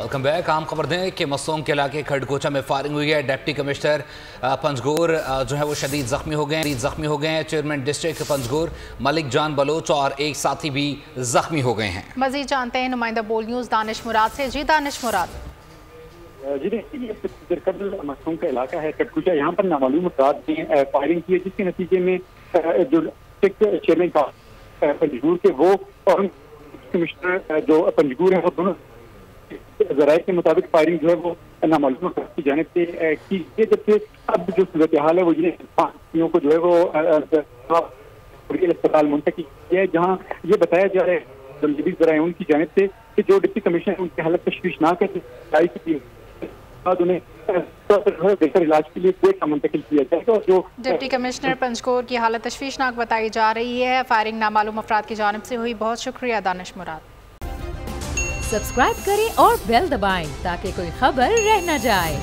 Welcome back. आम खबर दें कि मसूम के इलाके खड़कोचा में फायरिंग हुई है। डिप्टी कमिश्नर पंजगोर जो है वो शदीद जख्मी हो गए हैं। चेयरमैन डिस्ट्रिक्ट पंजगोर मलिक जान बलोच और एक साथी भी जख्मी हो गए हैं। मजीद जानते हैं नुमाइंदा बोल न्यूज़ दानिश मुराद से। जी दानिश मुराद। मसूम का इलाका है खड़कोचा, यहाँ पर नामालूम अफराद ने फायरिंग की है, जिसके नतीजे में जो चेयरमैन पंजगोर के वो और कमिश्नर जो पंजगोर है वो दोनों ज़राए के मुताबिक फायरिंग जो है वो नामालूम की जानिब से की है। जबकि अब जो सूरत हाल है वो ये पांचों को जो है वो अस्पताल मुंतकिल किया है, जहाँ ये बताया जा रहा है जदीद ज़राए उनकी जानिब से कि जो डिप्टी कमिश्नर है उनकी हालत तशवीशनाक है, उन्हें बेहतर इलाज के लिए कोई मुंतकिल किया जाएगा। और जो डिप्टी कमिश्नर पंजगोर की हालत तशवीशनाक बताई जा रही है। फायरिंग नामालूम अफराद की जानिब से हुई। बहुत शुक्रिया दानिश मुराद। सब्सक्राइब करें और बेल दबाएं ताकि कोई खबर रह न जाए।